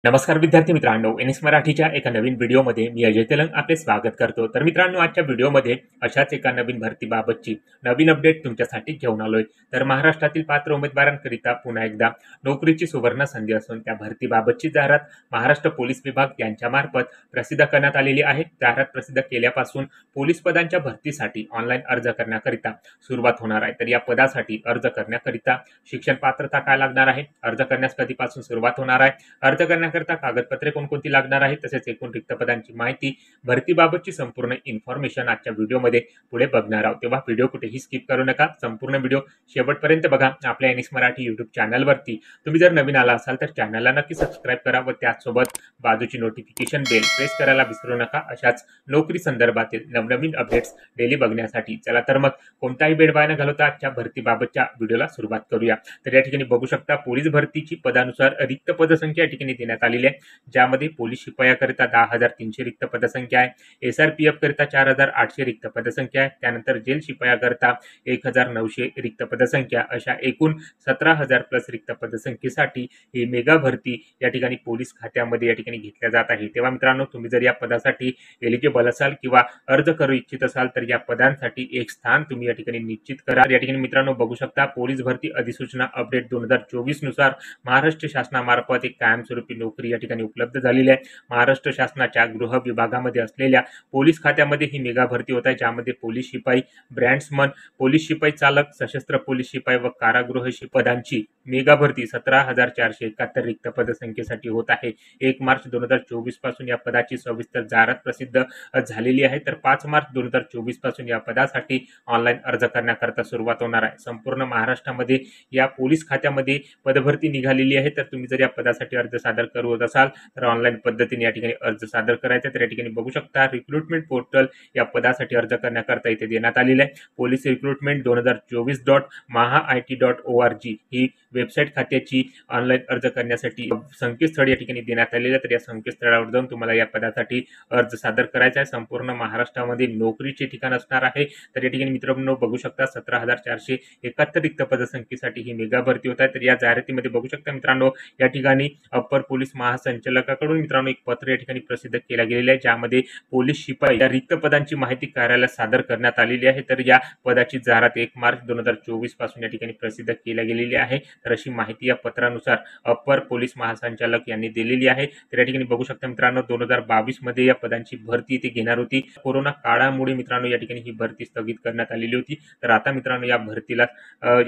नमस्कार विद्यार्थी मित्रांनो, एनएस मराठीच्या एका नवीन व्हिडिओमध्ये मी अजय तेलंग आपले स्वागत करतो। तर मित्रांनो, आजच्या व्हिडिओमध्ये अशाच एका नवीन भरतीबाबतची नवीन अपडेट तुमच्यासाठी घेऊन आलोय। तर महाराष्ट्रातील पात्र उमेदवारांकरिता पुन्हा एकदा नोकरीची सुवर्ण संधी असून त्या भरतीबाबतची जाहिरात महाराष्ट्र पोलीस विभाग यांच्यामार्फत प्रसिद्ध करण्यात आलेली आहे। जाहिरात प्रसिद्ध केल्यापासून पोलीस पदांच्या भरतीसाठी ऑनलाईन अर्ज करण्याकरिता सुरुवात होणार आहे। तर या पदासाठी अर्ज करण्याकरिता शिक्षण पात्रता काय लागणार आहे, अर्ज करण्यास कधीपासून सुरुवात होणार आहे, अर्ज करण्याकरिता कागदपत्रे कोणकोणती लागणार आहेत, तसेच एकूण रिक्त पदांची माहिती, भरतीबाबतची संपूर्ण इन्फॉर्मेशन आजच्या व्हिडिओमध्ये पुढे बघणार आहोत। तेव्हा व्हिडिओ कुठेही स्किप करू नका, संपूर्ण व्हिडिओ शेवटपर्यंत बघा। आपल्या एनएस मराठी यूट्यूब चॅनलवरती तुम्ही जर नवीन आला असाल तर चॅनलला नक्की सबस्क्राईब करा व त्याचसोबत बाजूची नोटिफिकेशन बेल प्रेस करायला विसरू नका, अशाच नोकरी संदर्भातील नवनवीन अपडेट्स डेली बघण्यासाठी। चला तर मग कोणताही वेळ वाया न घालवता आजच्या भरतीबाबतच्या व्हिडिओला सुरुवात करूया। तर या ठिकाणी बघू शकता पोलीस भरतीची पदानुसार रिक्त पदसंख्या या ठिकाणी देण्यात आलेली आहे, ज्यामध्ये पोलीस शिपायाकरिता 10,300 रिक्त पदसंख्या आहे, एसआरपीएफ करिता 4,800 रिक्त पदसंख्या आहे, त्यानंतर जेल शिपायाकरिता 1,900 रिक्त पदसंख्या, अशा एकूण 17,000 प्लस रिक्त पदसंख्येसाठी ही मेगा भरती या ठिकाणी पोलीस खात्यामध्ये या ठिकाणी घेतल्या जात आहे। तेव्हा मित्रांनो, तुम्ही जर या पदासाठी एलिजिबल असाल किंवा अर्ज करू इच्छित असाल तर या पदांसाठी एक स्थान तुम्ही या ठिकाणी निश्चित करा। या ठिकाणी मित्रांनो बघू शकता, पोलीस भरती अधिसूचना अपडेट 2024 नुसार महाराष्ट्र शासनामार्फत एक कायमस्वरूपी नोकरी या ठिकाणी उपलब्ध झालेली आहे। महाराष्ट्र शासनाच्या गृह विभागामध्ये असलेल्या पोलीस खात्यामध्ये ही मेगा भरती होत आहे, ज्यामध्ये पोलीस शिपाई, ब्रँड्समन, पोलीस शिपाई चालक, सशस्त्र पोलीस शिपाई व कारागृह पदांची मेगा भरती 17,471 रिक्त पदसंख्येसाठी होत आहे। 1 मार्च 2024 पासून या पदाची सविस्तर जाहिरात प्रसिद्ध झालेली आहे। तर 5 मार्च 2024 पासून या पदासाठी ऑनलाईन अर्ज करण्याकरता सुरुवात होणार आहे। संपूर्ण महाराष्ट्रामध्ये या पोलीस खात्यामध्ये पदभरती निघालेली आहे। तर तुम्ही जर या पदासाठी अर्ज सादर करत असाल तर ऑनलाईन पद्धतीने या ठिकाणी अर्ज सादर करायचा। तर या ठिकाणी बघू शकता, रिक्रुटमेंट पोर्टल या पदासाठी अर्ज करण्याकरता इथे देण्यात आलेले आहे। पोलीस रिक्रुटमेंट 2024.mahaIT.org ही वेबसाईट खात्याची ऑनलाईन अर्ज करण्यासाठी संकेतस्थळ या ठिकाणी देण्यात आलेले आहे। तर या संकेतस्थळावर जाऊन तुम्हाला या पदासाठी अर्ज सादर करायचा आहे। संपूर्ण महाराष्ट्रामध्ये नोकरीचे ठिकाण असणार आहे। तर या ठिकाणी मित्रांनो बघू शकता, 17,471 रिक्त पदसंख्येसाठी ही मेगा भरती होत आहे। तर या जाहिरातीमध्ये बघू शकता मित्रांनो, या ठिकाणी अप्पर पोलीस महासंचालकाकडून मित्रांनो एक पत्र या ठिकाणी प्रसिद्ध केलं गेलेलं आहे, ज्यामध्ये पोलीस शिपाई या रिक्त पदांची माहिती कार्यालयात सादर करण्यात आलेली आहे। तर या पदाची जाहिरात 1 मार्च 2024 पासून या ठिकाणी प्रसिद्ध केल्या गेलेली आहे। तर अशी माहिती या पत्रानुसार अप्पर पोलीस महासंचालक यांनी दिलेली आहे। तर या ठिकाणी बघू शकता मित्रांनो, 2022 मध्ये या पदांची भरती इथे घेणार होती। कोरोना काळामुळे मित्रांनो या ठिकाणी ही भरती स्थगित करण्यात आलेली होती। तर आता मित्रांनो या भरतीला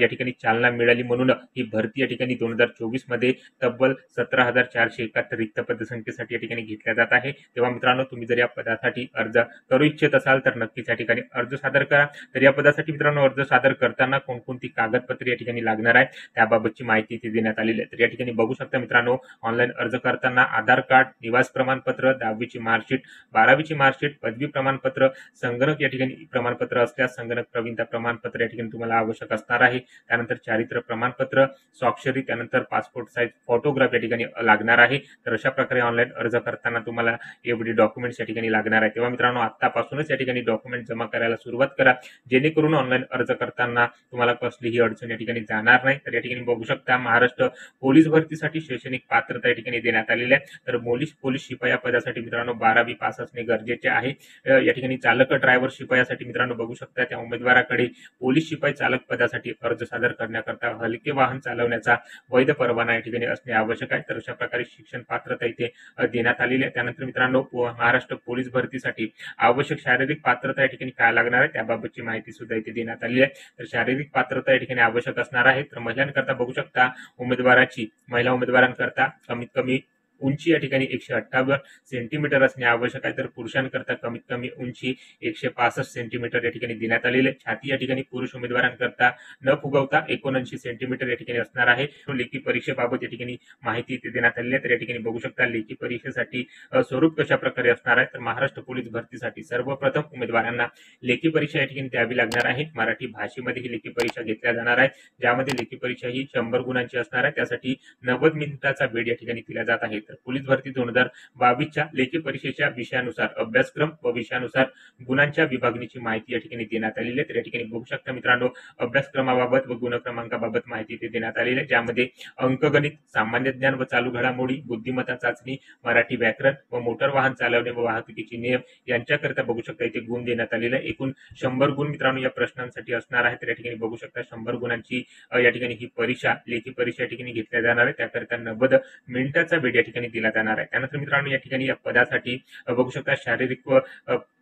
या ठिकाणी चालना मिळाली म्हणून ही भरती या ठिकाणी 2024 मध्ये तब्बल 17,471 रिक्त पदसंख्येसाठी या ठिकाणी घेतल्या जात आहे। तेव्हा मित्रांनो, तुम्ही जर या पदासाठी अर्ज करू इच्छित असाल तर नक्कीच या ठिकाणी अर्ज सादर करा। तर या पदासाठी मित्रांनो अर्ज सादर करताना कोणकोणती कागदपत्रे या ठिकाणी लागणार आहे त्याबाबतची माहिती इथे देण्यात आलेली आहे। तर या ठिकाणी बघू शकता मित्रांनो, ऑनलाईन अर्ज करताना आधार कार्ड, निवास प्रमाणपत्र, 10वीची मार्कशीट, 12वीची मार्कशीट, पदवी प्रमाणपत्र, संगणक या ठिकाणी प्रमाणपत्र असल्यास संगणक प्रवीणता प्रमाणपत्र या ठिकाणी तुम्हाला आवश्यक असणार आहे। त्यानंतर चारित्र्य प्रमाणपत्र, स्वाक्षरी, त्यानंतर पासपोर्ट साईज फोटोग्राफ या ठिकाणी लागणार आहे। तर अशा प्रकारे ऑनलाईन अर्ज करताना तुम्हाला एवढी डॉक्युमेंट्स या ठिकाणी लागणार आहे। तेव्हा मित्रांनो, आतापासूनच या ठिकाणी डॉक्युमेंट जमा करायला सुरुवात करा, जेणेकरून ऑनलाईन अर्ज करताना तुम्हाला कसलीही अडचण या ठिकाणी जाणार नाही। तर या ठिकाणी बघू शकता, महाराष्ट्र पोलीस भरतीसाठी शैक्षणिक पात्रता या ठिकाणी देण्यात आलेली आहे। तर पोलीस शिपाई या पदासाठी मित्रांनो 12वी पास असणे गरजेचे आहे। या ठिकाणी चालक ड्रायव्हर शिपायासाठी मित्रांनो बघू शकता, त्या उमेदवाराकडे पोलीस शिपाई चालक पदासाठी अर्ज सादर करण्याकरता हलके वाहन चालवण्याचा वैध परवाना या ठिकाणी असणे आवश्यक आहे। तर अशा प्रकारे शिक्षण पात्रता इथे देण्यात आलेली आहे। त्यानंतर मित्रांनो, महाराष्ट्र पोलीस भरतीसाठी आवश्यक शारीरिक पात्रता या ठिकाणी काय लागणार आहे त्याबाबतची माहिती सुद्धा इथे देण्यात आलेली आहे। तर शारीरिक पात्रता या ठिकाणी आवश्यक असणार आहे। तर महिलांकरता बघू शकता, महिला उमेदवारांकरता कमीत कमी उंची या ठिकाणी 158 सेंटीमीटर असणे आवश्यक आहे। तर पुरुषांकरता कमीत कमी उंची 165 सेंटीमीटर या ठिकाणी देण्यात आलेले। छाती या ठिकाणी पुरुष उमेदवारांकरता न फुगवता 79 सेंटीमीटर या ठिकाणी असणार आहे। लेखी परीक्षेबाबत या ठिकाणी माहिती इथे देण्यात आलेली आहे। तर या ठिकाणी बघू शकता, लेखी परीक्षेसाठी स्वरूप कशा प्रकारे असणार आहे। तर महाराष्ट्र पोलीस भरतीसाठी सर्वप्रथम उमेदवारांना लेखी परीक्षा या ठिकाणी द्यावी लागणार आहे। मराठी भाषेमध्ये ही लेखी परीक्षा घेतल्या जाणार आहे, ज्यामध्ये लेखी परीक्षा ही 100 गुणांची असणार आहे। त्यासाठी 90 मिनिटाचा वेळ या ठिकाणी दिला जात आहे। तर पोलीस भरती 2022च्या लेखी परीक्षेच्या विषयानुसार अभ्यासक्रम व विषयानुसार गुणांच्या विभागणीची माहिती या ठिकाणी देण्यात आलेली आहे। तर या ठिकाणी बघू शकता मित्रांनो, अभ्यासक्रमाबाबत व गुणक्रमांकाबाबत माहिती ते देण्यात आलेली आहे, ज्यामध्ये अंकगणित, सामान्य ज्ञान व चालू घडामोडी, बुद्धिमत्ता चाचणी, मराठी व्याकरण व मोटर वाहन चालवणे व वाहतुकीचे नियम यांच्याकरिता बघू शकता इथे गुण देण्यात आलेले आहे। एकूण 100 गुण मित्रांनो या प्रश्नांसाठी असणार आहे। तर या ठिकाणी बघू शकता 100 गुणांची या ठिकाणी ही परीक्षा, लेखी परीक्षा या ठिकाणी घेतल्या जाणार आहे। त्याकरिता 90 मिनिटाचा वेळ या ठिकाणी दिला जाणार आहे। त्यानंतर मित्रांनो या ठिकाणी या पदासाठी बघू शकता शारीरिक व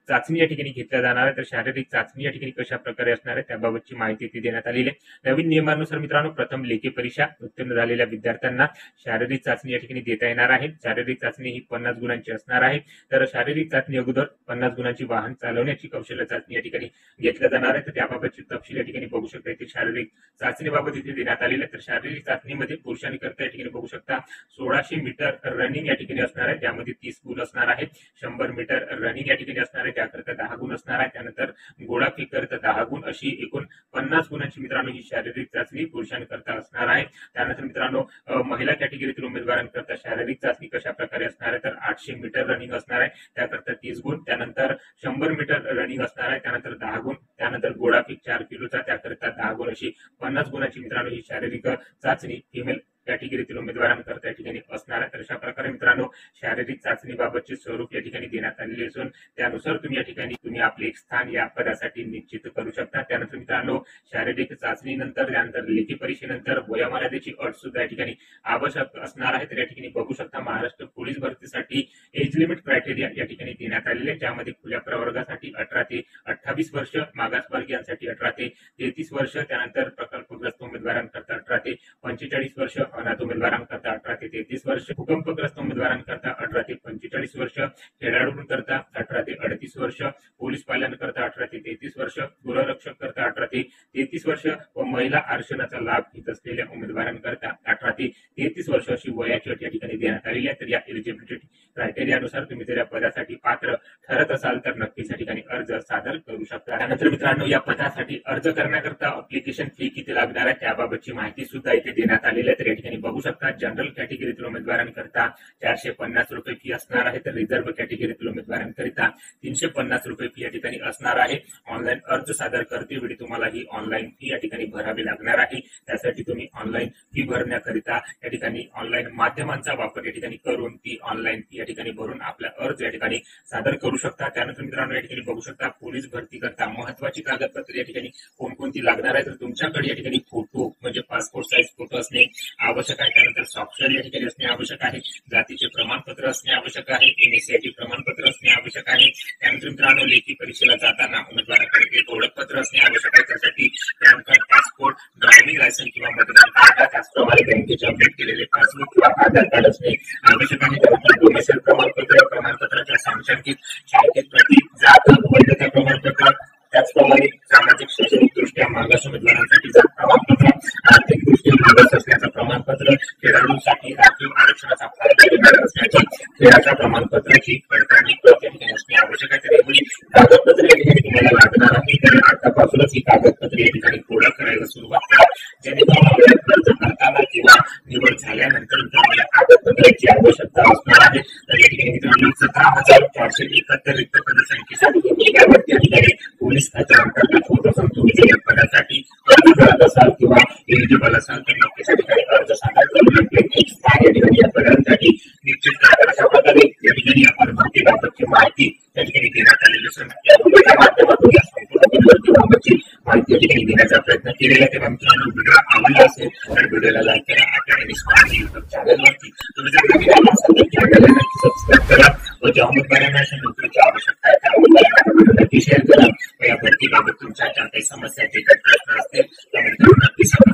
चाचणी या ठिकाणी घेतल्या जाणार आहे। तर शारीरिक चाचणी या ठिकाणी कशा प्रकारे असणार आहे त्याबाबतची माहिती ती देण्यात आलेली आहे। नवीन नियमानुसार मित्रांनो प्रथम लेखी परीक्षा उत्तीर्ण झालेल्या विद्यार्थ्यांना शारीरिक चाचणी या ठिकाणी देता येणार आहे। शारीरिक चाचणी ही 50 गुणांची असणार आहे। तर शारीरिक चाचणी अगोदर 50 गुणांची वाहन चालवण्याची कौशल्य चाचणी या ठिकाणी घेतल्या जाणार आहे। तर त्याबाबतची तपशील या ठिकाणी बघू शकता इथे शारीरिक चाचणीबाबत इथे देण्यात आलेले आहे। तर शारीरिक चाचणीमध्ये पुरुषांकरता या ठिकाणी बघू शकता 1600 मीटर रनिंग या ठिकाणी असणार आहे, त्यामध्ये 30 गुण असणार आहेत। 100 मीटर रनिंग या ठिकाणी असणार आहे, त्याकरता 10 गुण असणार आहे। त्यानंतर गोळाफेक करता 10 गुण, अशी एकूण 50 गुणांची मित्रांनो ही शारीरिक चाचणी पुरुषांकरता असणार आहे। त्यानंतर मित्रांनो महिला कॅटेगरीतील उमेदवारांकरता शारीरिक चाचणी कशा प्रकारे असणार आहे, तर 800 मीटर रनिंग असणार आहे, त्याकरता 30 गुण। त्यानंतर 100 मीटर रनिंग असणार आहे, त्यानंतर 10 गुण। त्यानंतर गोळाफेक 4 किलोचा, त्याकरता 10 गुण, अशी 50 गुणांची मित्रांनो ही शारीरिक चाचणी फिमेल कॅटेगरीतील उमेदवारांकरता या ठिकाणी असणार आहे। तर अशा प्रकारे मित्रांनो शारीरिक चाचणीबाबतचे स्वरूप या ठिकाणी देण्यात आलेले असून त्यानुसार तुम्ही या ठिकाणी आपले एक स्थान या पदासाठी निश्चित करू शकता। त्यानंतर मित्रांनो शारीरिक चाचणीनंतर, त्यानंतर लेखी परीक्षेनंतर वयोमर्यादेची अट सुद्धा या ठिकाणी आवश्यक असणार आहे। तर या ठिकाणी बघू शकता महाराष्ट्र पोलीस भरतीसाठी एज लिमिट क्रायटेरिया या ठिकाणी देण्यात आलेले आहे, ज्यामध्ये खुल्या प्रवर्गासाठी 18 ते 28 वर्ष, मागासवर्गीयांसाठी 18 ते 33 वर्ष, त्यानंतर प्रकल्पग्रस्त उमेदवारांकरता 18 ते 45 वर्ष, अनाथ उमेदवारांकरता 18 ते 33 वर्ष, भूकंपग्रस्त उमेदवारांकरता 18 ते 45 वर्ष, खेळाडूंकरता 18 ते 38 वर्ष, पोलीस पाल्यांकरता 18 ते 33 वर्ष, गृहरक्षक करता 18 ते 33 वर्ष व महिला आरक्षणाचा लाभ घेत असलेल्या उमेदवारांकरता 18 ते 33 वर्ष अशी वयाची अट या ठिकाणी देण्यात आलेली आहे। तर या एलिजिबिलिटी क्रायटेरियानुसार तुम्ही जर या पदासाठी पात्र ठरत असाल तर नक्कीच या ठिकाणी अर्ज सादर करू शकता। त्यानंतर मित्रांनो या पदासाठी अर्ज करण्याकरता अप्लिकेशन फी किती लागणार आहे त्याबाबतची माहिती सुद्धा इथे देण्यात आलेली आहे। तर या ठिकाणी बघू शकता जनरल कॅटेगरीतील उमेदवारांकरता 450 रुपये फी असणार आहे, तर रिझर्व्ह कॅटेगरीतील उमेदवारांकरिता 350 रुपये फी या ठिकाणी असणार आहे। ऑनलाईन अर्ज सादर करतेवेळी तुम्हाला ही ऑनलाईन फी या ठिकाणी भरावी लागणार आहे। त्यासाठी तुम्ही ऑनलाईन फी भरण्याकरिता या ठिकाणी ऑनलाईन माध्यमांचा वापर या ठिकाणी करून ती ऑनलाईन फी या ठिकाणी भरून आपला अर्ज या ठिकाणी सादर करू शकता। त्यानंतर मित्रांनो या ठिकाणी बघू शकता पोलीस भरती करता महत्वाची कागदपत्रे या ठिकाणी कोणकोणती लागणार आहे, तर तुमच्याकडे या ठिकाणी फोटो म्हणजे पासपोर्ट साईज फोटो असणे आवश्यक आहे, त्यानंतर स्वाक्षरी या ठिकाणी असणे आवश्यक आहे, जातीचे प्रमाणपत्र असणे आवश्यक आहे, एनएससीआयटी प्रमाणपत्र असणे आवश्यक आहे। त्यानंतर मित्रांनो लेखी परीक्षेला जाताना उमेदवाराकडे एक ओळखपत्र असणे आवश्यक आहे, त्यासाठी pan card, passport, driving licence किंवा मतदान कार्ड, त्याचप्रमाणे बँकेचे अपडेट केलेले पासबुक किंवा आधार कार्ड असणे आवश्यक आहे। त्यानंतर डोमेसाईल प्रमाणपत्राच्या सांख्यिक शाळेतील प्रती, जात वैधता प्रमाणपत्र, त्याचप्रमाणे सामाजिक शैक्षणिक दृष्ट्या मागास उमेदवारांसाठी जात प्रमाणपत्र, आर्थिक दृष्ट्या मागास असल्याचं प्रमाणपत्र, खेळाडूंसाठी राखीव आरक्षणाचा फायदा घेणार असल्याची खेळाच्या प्रमाणपत्राची पडताळणी प्रत या ठिकाणी असणे आवश्यक आहे। तर एवढी कागदपत्रे या ठिकाणी तुम्हाला लागणार आहे। तर आतापासूनच ही कागदपत्रे या ठिकाणी गोळा करायला सुरुवात करा, जेणेकरून अर्ज करताना किंवा निवड झाल्यानंतर तुम्हाला कागदपत्राची आवश्यकता असणार आहे। तर या ठिकाणी मित्रांनो 17,471 रिक्त पदसंख्येसाठी या ठिकाणी पोलीस खात्या अंतर्गत होत असून तुम्ही जर या पदासाठी अर्ज करत असाल किंवा एलिजिबल असाल तर नक्कीच या ठिकाणी अर्ज सादर करू शकते। एक स्थान या ठिकाणी या पदांसाठी निश्चित करा। अशा प्रकारे या ठिकाणी आपण भरतीबाबतची माहिती या ठिकाणी देण्यात आलेली असून या व्हिडिओच्या माध्यमातून या संपूर्ण भरतीबाबतची माहिती या ठिकाणी देण्याचा प्रयत्न केलेला आहे। तेव्हा मित्रांनो व्हिडिओ आवडला असेल तर व्हिडिओला लाईक करा। आपल्या इन्स्पायर युट्यूब चॅनलवरती तुम्ही जर नवीन असाल तर चॅनलला नक्की सबस्क्राईब करा व ज्या उमेदवारांना अशा नोकरीची आवश्यकता आहे त्या उमेदवारांना नक्की शेअर करा। या भरतीबाबत तुमच्या ज्या काही समस्या आहेत, काही प्रश्न असतील त्यामध्ये नक्की सांगा।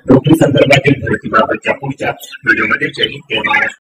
नोकरी संदर्भातील भरतीबाबतच्या पुढच्या व्हिडिओमध्ये जय हिंद जय महाराष्ट्र।